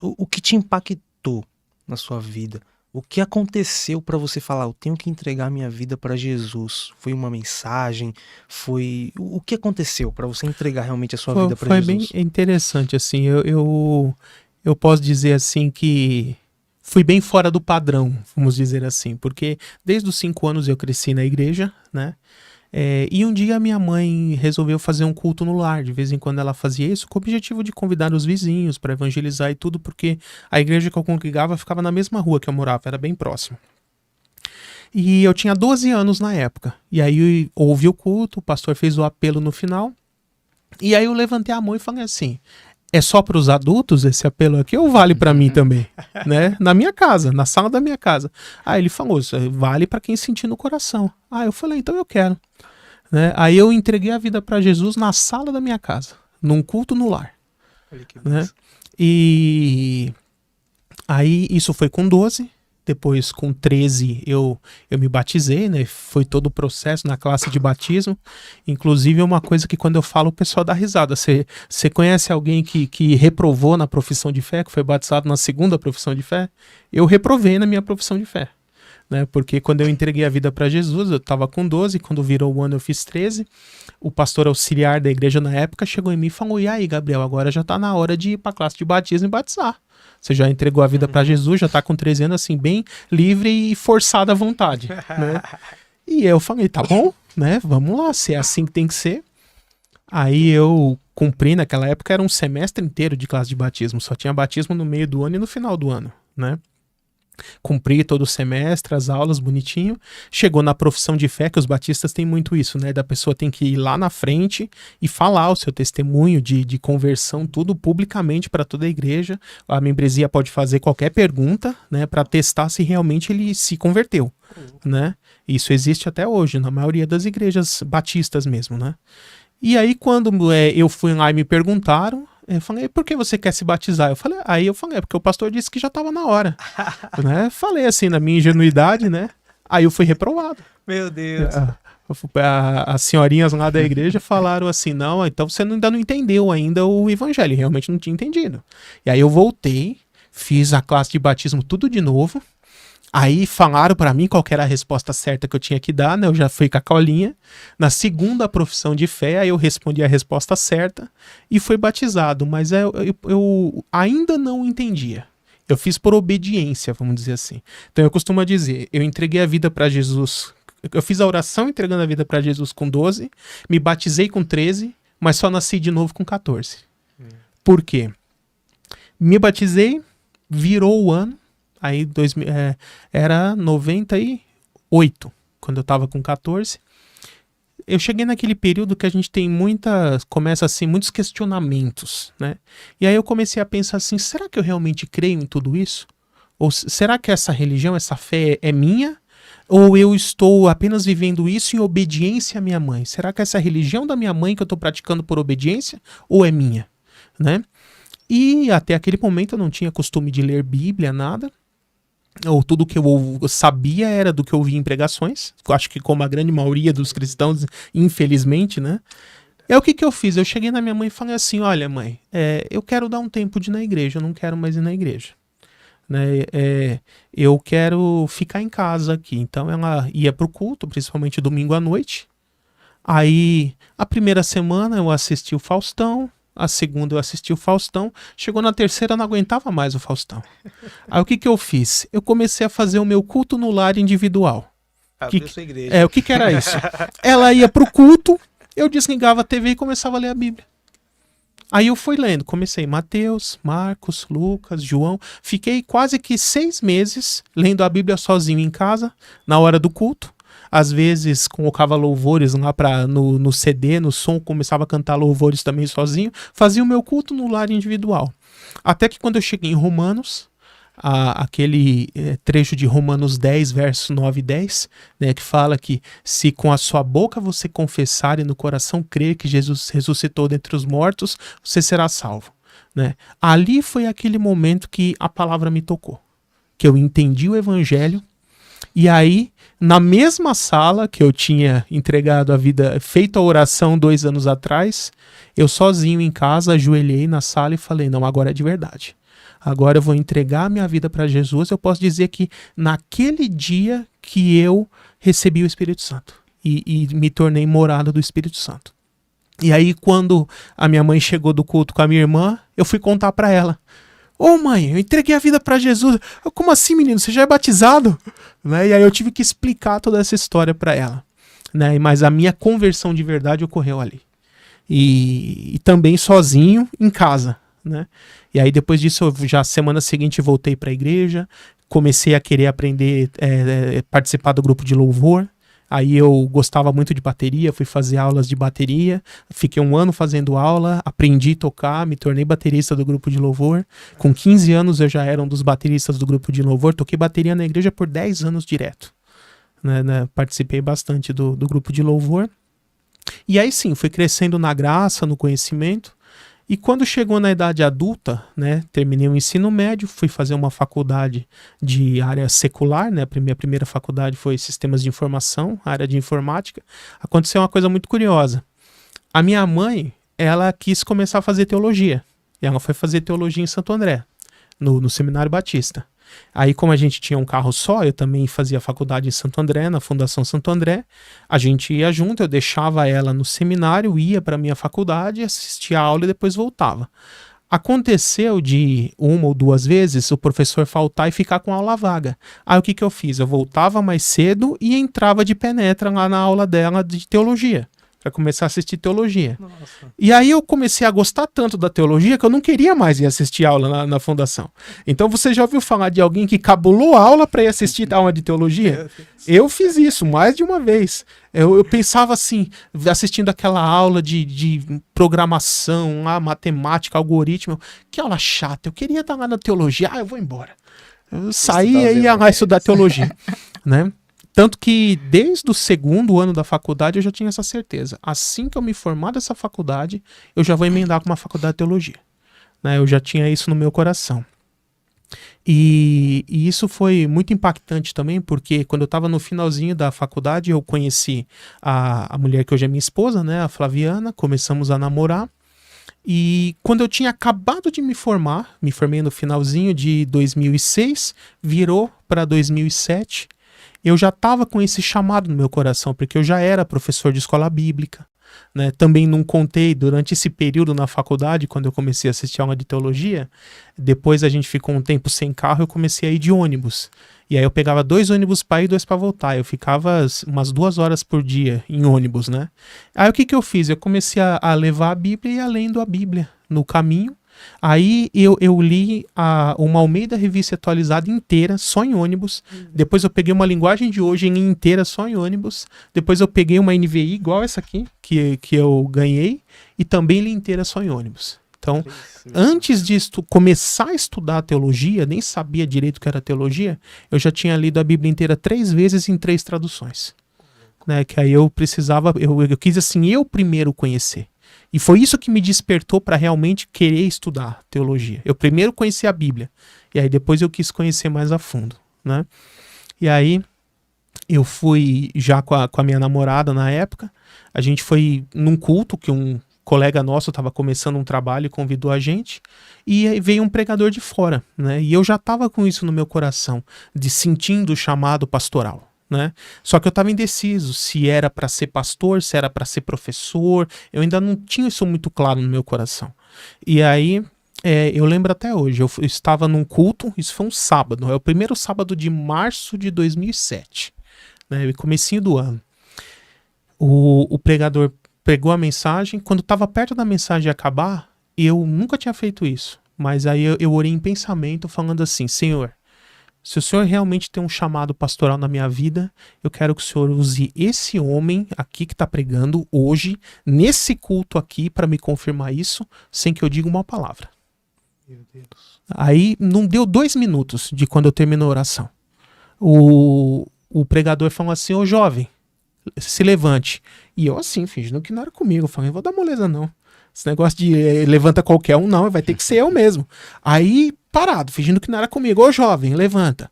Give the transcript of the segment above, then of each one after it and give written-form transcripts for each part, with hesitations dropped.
O que te impactou na sua vida? O que aconteceu para você falar: "Eu tenho que entregar minha vida para Jesus"? Foi uma mensagem? Foi o que aconteceu para você entregar realmente a sua Foi, vida para foi bem Jesus? interessante, assim, eu posso dizer, assim, que fui bem fora do padrão, vamos dizer assim, porque desde os 5 anos eu cresci na igreja, né, e um dia minha mãe resolveu fazer um culto no lar, de vez em quando ela fazia isso, com o objetivo de convidar os vizinhos para evangelizar e tudo, porque a igreja que eu congregava ficava na mesma rua que eu morava, era bem próximo. E eu tinha 12 anos na época, e aí houve o culto, o pastor fez o apelo no final, e aí eu levantei a mão e falei assim: é só para os adultos esse apelo aqui ou vale para mim também? Né? Na minha casa, na sala da minha casa. Aí ele falou: isso vale para quem sentir no coração. Aí eu falei: então eu quero. Né? Aí eu entreguei a vida para Jesus na sala da minha casa, num culto no lar. Olha que Né? benção. E aí isso foi com 12. Depois, com 13, eu me batizei, né? Foi todo o processo na classe de batismo. Inclusive, é uma coisa que quando eu falo, o pessoal dá risada. Você conhece alguém que reprovou na profissão de fé, que foi batizado na segunda profissão de fé? Eu reprovei na minha profissão de fé. Né? Porque quando eu entreguei a vida para Jesus, eu estava com 12, quando virou o ano eu fiz 13. O pastor auxiliar da igreja na época chegou em mim e falou: e aí, Gabriel, agora já está na hora de ir para a classe de batismo e batizar. Você já entregou a vida para Jesus, já está com 13 anos, assim, bem livre e forçada à vontade, né? E eu falei: tá bom, né? Vamos lá, se é assim que tem que ser. Aí eu cumpri, naquela época era um semestre inteiro de classe de batismo, só tinha batismo no meio do ano e no final do ano, né? Cumpri todo o semestre, as aulas, bonitinho. Chegou na profissão de fé, que os batistas têm muito isso, né? Da pessoa tem que ir lá na frente e falar o seu testemunho de conversão, tudo publicamente para toda a igreja. A membresia pode fazer qualquer pergunta, né? Para testar se realmente ele se converteu, né? Isso existe até hoje, na maioria das igrejas batistas mesmo, né? E aí, quando eu fui lá e me perguntaram, eu falei: por que você quer se batizar? Aí eu falei: é porque o pastor disse que já estava na hora. Né? Falei assim, na minha ingenuidade, né? Aí eu fui reprovado. Meu Deus. As senhorinhas lá da igreja falaram assim: não, então você ainda não entendeu ainda o evangelho, realmente não tinha entendido. E aí eu voltei, fiz a classe de batismo tudo de novo. Aí falaram para mim qual que era a resposta certa que eu tinha que dar, né? Eu já fui com a colinha. Na segunda profissão de fé, aí eu respondi a resposta certa e fui batizado. Mas eu ainda não entendia. Eu fiz por obediência, vamos dizer assim. Então eu costumo dizer: eu entreguei a vida para Jesus. Eu fiz a oração entregando a vida para Jesus com 12, me batizei com 13, mas só nasci de novo com 14. Por quê? Me batizei, virou o ano. Aí era 98, quando eu tava com 14. Eu cheguei naquele período que a gente tem começa assim, muitos questionamentos, né? E aí eu comecei a pensar assim: será que eu realmente creio em tudo isso? Ou será que essa religião, essa fé é minha? Ou eu estou apenas vivendo isso em obediência à minha mãe? Será que essa é a religião da minha mãe que eu estou praticando por obediência? Ou é minha? Né? E até aquele momento eu não tinha costume de ler Bíblia, nada. Ou tudo que eu sabia era do que eu via em pregações. Eu acho que como a grande maioria dos cristãos, infelizmente, né? É o que eu fiz. Eu cheguei na minha mãe e falei assim: olha, mãe, eu quero dar um tempo de ir na igreja, eu não quero mais ir na igreja. Né? Eu quero ficar em casa aqui. Então ela ia pro culto, principalmente domingo à noite. Aí a primeira semana eu assisti o Faustão. A segunda eu assisti o Faustão. Chegou na terceira, eu não aguentava mais o Faustão. Aí o que eu fiz? Eu comecei a fazer o meu culto no lar individual. Abriu sua igreja. O que era isso? Ela ia pro culto, eu desligava a TV e começava a ler a Bíblia. Aí eu fui lendo, comecei Mateus, Marcos, Lucas, João. Fiquei quase que 6 meses lendo a Bíblia sozinho em casa, na hora do culto. Às vezes colocava louvores lá no CD, no som, começava a cantar louvores também sozinho. Fazia o meu culto no lar individual. Até que quando eu cheguei em Romanos, aquele trecho de Romanos 10, versos 9 e 10, né, que fala que se com a sua boca você confessar e no coração crer que Jesus ressuscitou dentre os mortos, você será salvo. Né? Ali foi aquele momento que a palavra me tocou, que eu entendi o evangelho. E aí, na mesma sala que eu tinha entregado a vida, feito a oração 2 anos atrás, eu sozinho em casa, ajoelhei na sala e falei: não, agora é de verdade. agora eu vou entregar minha vida para Jesus, eu posso dizer que naquele dia que eu recebi o Espírito Santo e me tornei morada do Espírito Santo. E aí quando a minha mãe chegou do culto com a minha irmã, eu fui contar para ela. Ô mãe, eu entreguei a vida para Jesus. Eu, como assim, menino? Você já é batizado? Né? E aí eu tive que explicar toda essa história para ela. Né? Mas a minha conversão de verdade ocorreu ali. E também sozinho em casa. Né? E aí depois disso, eu já semana seguinte voltei para a igreja, comecei a querer aprender, participar do grupo de louvor. Aí eu gostava muito de bateria, fui fazer aulas de bateria, fiquei 1 ano fazendo aula, aprendi a tocar, me tornei baterista do grupo de louvor. Com 15 anos eu já era um dos bateristas do grupo de louvor, toquei bateria na igreja por 10 anos direto. Né? Participei bastante do grupo de louvor. E aí sim, fui crescendo na graça, no conhecimento. E quando chegou na idade adulta, né, terminei o ensino médio, fui fazer uma faculdade de área secular, né, a minha primeira faculdade foi Sistemas de Informação, área de informática. Aconteceu uma coisa muito curiosa. A minha mãe, ela quis começar a fazer teologia. E ela foi fazer teologia em Santo André, no Seminário Batista. Aí, como a gente tinha um carro só, eu também fazia faculdade em Santo André, na Fundação Santo André. A gente ia junto, eu deixava ela no seminário, ia para a minha faculdade, assistia a aula e depois voltava. Aconteceu de 1 ou 2 vezes o professor faltar e ficar com a aula vaga. Aí o que eu fiz? Eu voltava mais cedo e entrava de penetra lá na aula dela de teologia, para começar a assistir teologia. Nossa. E aí eu comecei a gostar tanto da teologia que eu não queria mais ir assistir aula na fundação. Então você já ouviu falar de alguém que cabulou a aula para ir assistir a aula de teologia? Eu fiz isso mais de uma vez. Eu pensava assim, assistindo aquela aula de programação, matemática, algoritmo, que aula chata, eu queria estar lá na teologia, eu vou embora. Eu saía e ia lá estudar teologia, né? Tanto que desde o 2º ano da faculdade eu já tinha essa certeza. Assim que eu me formar dessa faculdade, eu já vou emendar com uma faculdade de teologia. Né? Eu já tinha isso no meu coração. E isso foi muito impactante também, porque quando eu estava no finalzinho da faculdade, eu conheci a mulher que hoje é minha esposa, né, a Flaviana, começamos a namorar. E quando eu tinha acabado de me formei no finalzinho de 2006, virou para 2007, eu já estava com esse chamado no meu coração, porque eu já era professor de escola bíblica, né? Também não contei durante esse período na faculdade, quando eu comecei a assistir aula de teologia, depois a gente ficou um tempo sem carro, eu comecei a ir de ônibus. E aí eu pegava 2 ônibus para ir e 2 para voltar. Eu ficava umas 2 horas por dia em ônibus, né? Aí o que eu fiz? Eu comecei a levar a Bíblia e ia lendo a Bíblia no caminho. Aí eu li uma Almeida Revista Atualizada inteira, só em ônibus. Depois eu peguei uma Linguagem de Hoje inteira, só em ônibus. Depois eu peguei uma NVI, igual essa aqui, que eu ganhei, e também li inteira só em ônibus. Então, antes de começar a estudar teologia, nem sabia direito o que era teologia, eu já tinha lido a Bíblia inteira 3 vezes em 3 traduções. Né? Que aí eu precisava, eu quis assim, eu primeiro conhecer. E foi isso que me despertou para realmente querer estudar teologia. Eu primeiro conheci a Bíblia, e aí depois eu quis conhecer mais a fundo, né? E aí eu fui já com a minha namorada na época, a gente foi num culto que um colega nosso estava começando um trabalho e convidou a gente, e aí veio um pregador de fora, né? E eu já estava com isso no meu coração, de sentindo o chamado pastoral. Né? Só que eu estava indeciso se era para ser pastor, se era para ser professor, eu ainda não tinha isso muito claro no meu coração. E aí, eu lembro até hoje, eu estava num culto, isso foi um sábado, é o primeiro sábado de março de 2007, né? Comecinho do ano. O pregador pregou a mensagem, quando estava perto da mensagem acabar, eu nunca tinha feito isso, mas aí eu orei em pensamento falando assim, Senhor, se o Senhor realmente tem um chamado pastoral na minha vida, eu quero que o Senhor use esse homem aqui que está pregando hoje, nesse culto aqui, para me confirmar isso, sem que eu diga uma palavra. Meu Deus. Aí não deu 2 minutos de quando eu termino a oração. O pregador falou assim, ô jovem, se levante. E eu assim, fingindo que não era comigo, eu falei, não vou dar moleza não. Esse negócio de levanta qualquer um, não, vai ter que ser eu mesmo. Aí, parado, fingindo que não era comigo. Ô, jovem, levanta.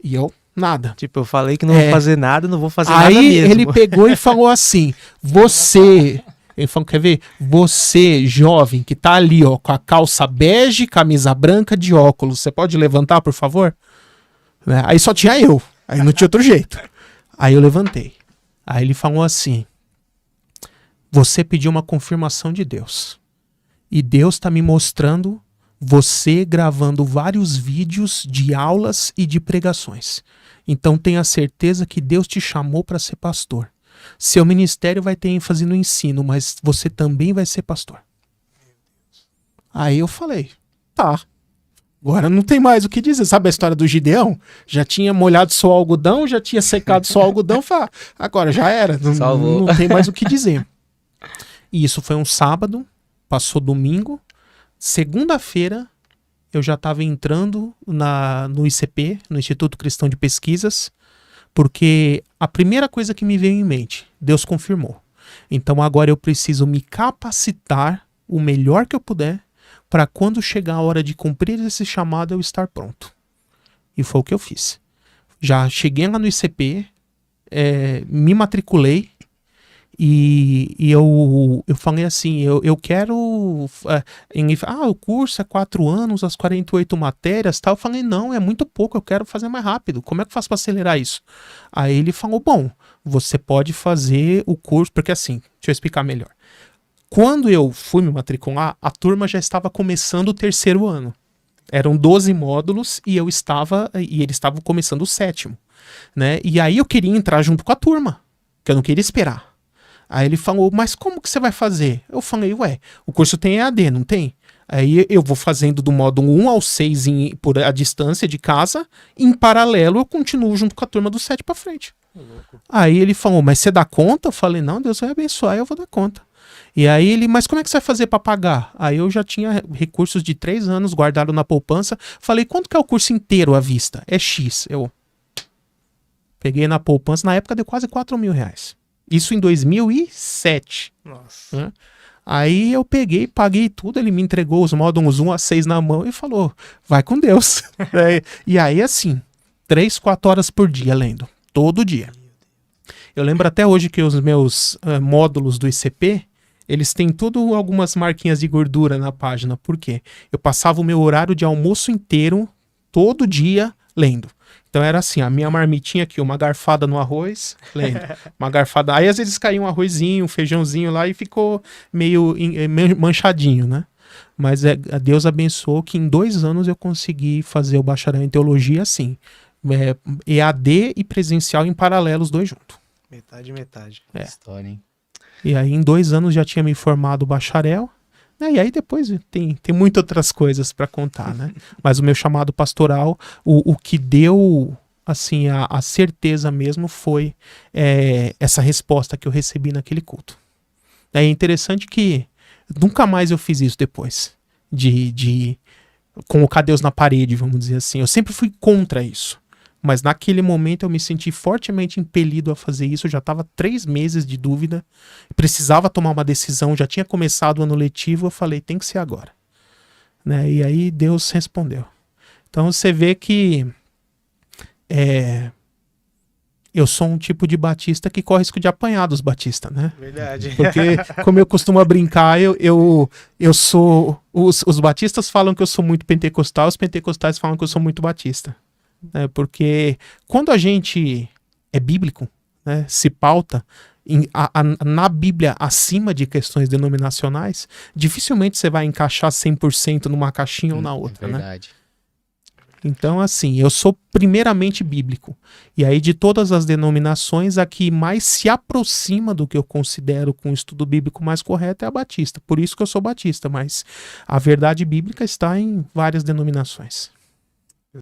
E eu, nada. Tipo, eu falei que não vou fazer nada, não vou fazer nada mesmo. Aí ele pegou e falou assim, você... Ele falou, quer ver? Você, jovem, que tá ali, ó, com a calça bege, camisa branca, de óculos, você pode levantar, por favor? Né? Aí só tinha eu. Aí não tinha outro jeito. Aí eu levantei. Aí ele falou assim, você pediu uma confirmação de Deus. E Deus está me mostrando você gravando vários vídeos de aulas e de pregações. Então tenha certeza que Deus te chamou para ser pastor. Seu ministério vai ter ênfase no ensino, mas você também vai ser pastor. Aí eu falei, tá. Agora não tem mais o que dizer. Sabe a história do Gideão? Já tinha molhado só o algodão, já tinha secado só o algodão. Agora já era. Não tem mais o que dizer. E isso foi um sábado, passou domingo. Segunda-feira eu já estava entrando no ICP, no Instituto Cristão de Pesquisas, porque a primeira coisa que me veio em mente, Deus confirmou. Então agora eu preciso me capacitar o melhor que eu puder para quando chegar a hora de cumprir esse chamado eu estar pronto. E foi o que eu fiz. Já cheguei lá no ICP, me matriculei, e eu falei assim, eu quero... o curso é 4 anos, as 48 matérias, tal. Eu falei, não, é muito pouco, eu quero fazer mais rápido. Como é que eu faço para acelerar isso? Aí ele falou, bom, você pode fazer o curso... Porque assim, deixa eu explicar melhor. Quando eu fui me matricular, a turma já estava começando o 3º ano. Eram 12 módulos e eles estavam começando o 7º. Né? E aí eu queria entrar junto com a turma, que eu não queria esperar. Aí ele falou, mas como que você vai fazer? Eu falei, o curso tem EAD, não tem? Aí eu vou fazendo do módulo 1 ao 6 por a distância de casa, e em paralelo eu continuo junto com a turma do 7 para frente. Aí ele falou, mas você dá conta? Eu falei, não, Deus vai abençoar, eu vou dar conta. E aí ele, mas como é que você vai fazer para pagar? Aí eu já tinha recursos de 3 anos guardado na poupança. Falei, quanto que é o curso inteiro à vista? É X. Eu peguei na poupança, na época deu quase 4 mil reais. Isso em 2007. Nossa. Né? Aí eu peguei, paguei tudo, ele me entregou os módulos 1 a 6 na mão e falou, vai com Deus. E aí assim, 3, 4 horas por dia lendo, todo dia. Eu lembro até hoje que os meus módulos do ICP, eles têm tudo algumas marquinhas de gordura na página. Por quê? Eu passava o meu horário de almoço inteiro, todo dia, lendo. Então era assim, a minha marmitinha aqui, uma garfada no arroz, lendo. Uma garfada. Aí às vezes caía um arrozinho, um feijãozinho lá e ficou meio manchadinho, né? Mas Deus abençoou que em 2 anos eu consegui fazer o bacharel em teologia assim. EAD e presencial em paralelo, os dois juntos. Metade. História, hein? E aí em 2 anos já tinha me formado bacharel, né? E aí depois tem muitas outras coisas para contar, né? Mas o meu chamado pastoral, o que deu assim a certeza mesmo foi essa resposta que eu recebi naquele culto. É interessante que nunca mais eu fiz isso depois, de colocar Deus na parede, vamos dizer assim. Eu sempre fui contra isso. Mas naquele momento eu me senti fortemente impelido a fazer isso. Eu já estava 3 meses de dúvida, precisava tomar uma decisão, já tinha começado o ano letivo, eu falei, tem que ser agora. Né? E aí Deus respondeu. Então você vê que eu sou um tipo de batista que corre risco de apanhar dos batistas, né? Verdade. Porque, como eu costumo brincar, eu sou... Os batistas falam que eu sou muito pentecostal, os pentecostais falam que eu sou muito batista. Porque quando a gente é bíblico, né, se pauta na Bíblia acima de questões denominacionais, dificilmente você vai encaixar 100% numa caixinha ou na outra. Verdade. Né? Então, assim, eu sou primeiramente bíblico. E aí, de todas as denominações, a que mais se aproxima do que eu considero com o estudo bíblico mais correto é a batista. Por isso que eu sou batista, mas a verdade bíblica está em várias denominações.